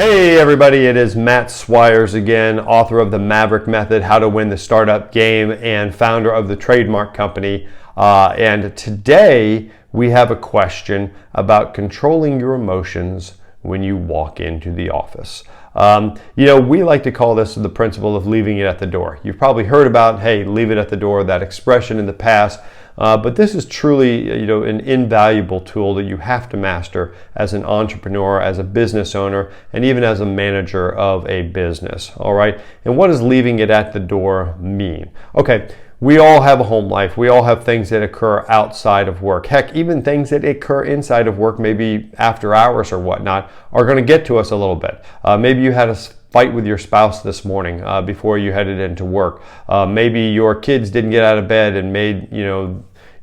Hey everybody, it is Matt Swires again, author of The Maverick Method, How to Win the Startup Game, and founder of the Trademark Company. And today we have a question about controlling your emotions when you walk into the office. We like to call this the principle of leaving it at the door. You've probably heard about, hey, leave it at the door, that expression in the past. But this is truly, an invaluable tool that you have to master as an entrepreneur, as a business owner, and even as a manager of a business. All right. And what does leaving it at the door mean? Okay. We all have a home life. We all have things that occur outside of work. Heck, even things that occur inside of work, maybe after hours or whatnot, are going to get to us a little bit. Maybe you had a fight with your spouse this morning before you headed into work. Maybe your kids didn't get out of bed and made,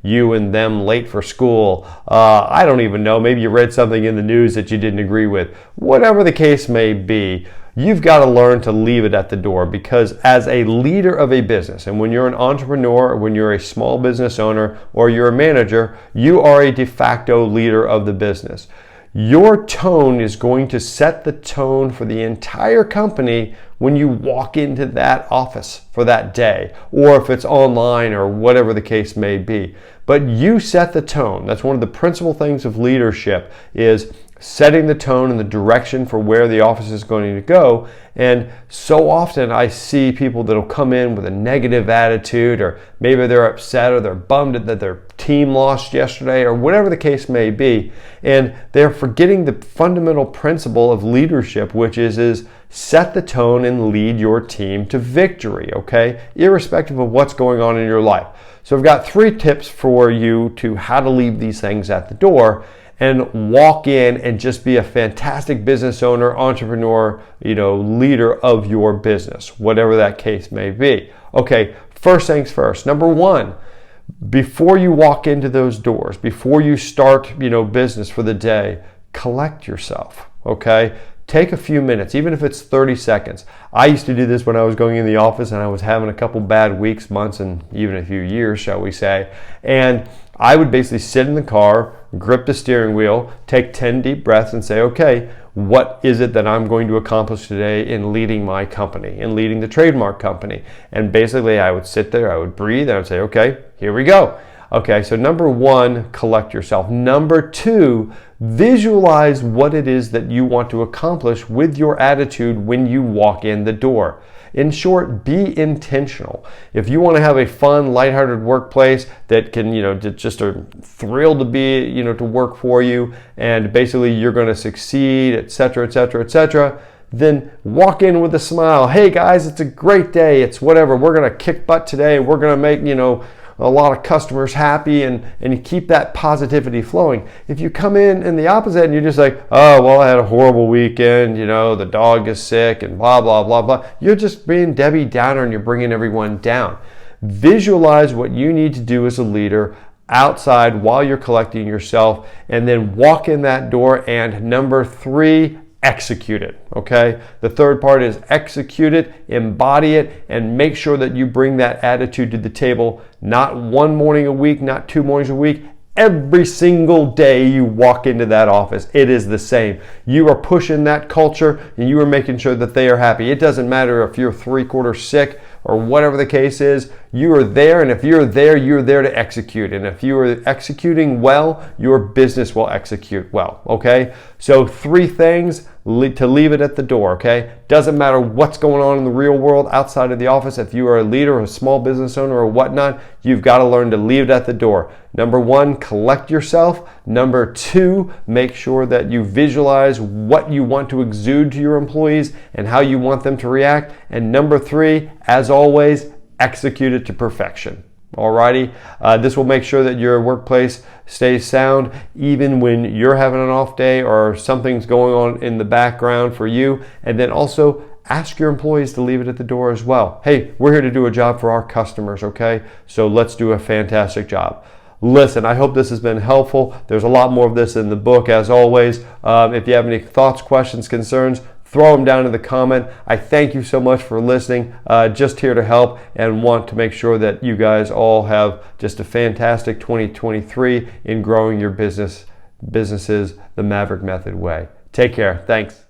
you and them late for school. I don't even know. Maybe you read something in the news that you didn't agree with. Whatever the case may be, you've got to learn to leave it at the door, because as a leader of a business, and when you're an entrepreneur, or when you're a small business owner, or you're a manager, you are a de facto leader of the business. Your tone is going to set the tone for the entire company when you walk into that office for that day, or if it's online or whatever the case may be. But you set the tone. That's one of the principal things of leadership, is setting the tone and the direction for where the office is going to go. And so often I see people that'll come in with a negative attitude, or maybe they're upset or they're bummed that their team lost yesterday, or whatever the case may be. And they're forgetting the fundamental principle of leadership, which is set the tone and lead your team to victory, okay? Irrespective of what's going on in your life. So I've got 3 tips for you to how to leave these things at the door and walk in and just be a fantastic business owner, entrepreneur, leader of your business, whatever that case may be. Okay, first things first. Number 1, before you walk into those doors, before you start, business for the day, collect yourself, okay? Take a few minutes, even if it's 30 seconds. I used to do this when I was going in the office and I was having a couple bad weeks, months, and even a few years, shall we say. And I would basically sit in the car, grip the steering wheel, take 10 deep breaths and say, okay, what is it that I'm going to accomplish today in leading my company, in leading the Trademark Company? And basically I would sit there, I would breathe, and I would say, okay, here we go. Okay, so number 1, collect yourself. Number 2, visualize what it is that you want to accomplish with your attitude when you walk in the door. In short, be intentional. If you want to have a fun, lighthearted workplace that can, just are thrilled to be, to work for you, and basically you're going to succeed, etc., etc., etc., then walk in with a smile. Hey guys, it's a great day. It's whatever. We're going to kick butt today. We're going to make, a lot of customers happy, and you keep that positivity flowing. If you come in the opposite and you're just like, oh, well, I had a horrible weekend, the dog is sick and blah, blah, blah, blah. You're just being Debbie Downer and you're bringing everyone down. Visualize what you need to do as a leader outside while you're collecting yourself, and then walk in that door. And number 3, execute it, okay? The third part is execute it, embody it, and make sure that you bring that attitude to the table, not one morning a week, not 2 mornings a week. Every single day you walk into that office, it is the same. You are pushing that culture and you are making sure that they are happy. It doesn't matter if you're 3/4 sick or whatever the case is, you are there, and if you're there to execute. And if you are executing well, your business will execute well, okay? So 3 things to leave it at the door, okay? Doesn't matter what's going on in the real world outside of the office. If you are a leader or a small business owner or whatnot, you've got to learn to leave it at the door. Number 1, collect yourself. Number 2, make sure that you visualize what you want to exude to your employees and how you want them to react. And number 3, as always, execute it to perfection. Alrighty, this will make sure that your workplace stays sound even when you're having an off day or something's going on in the background for you. And then also ask your employees to leave it at the door as well. Hey, we're here to do a job for our customers, okay? So let's do a fantastic job. Listen, I hope this has been helpful. There's a lot more of this in the book, as always. If you have any thoughts, questions, concerns, throw them down in the comment. I thank you so much for listening. Just here to help and want to make sure that you guys all have just a fantastic 2023 in growing your businesses the Maverick Method way. Take care. Thanks.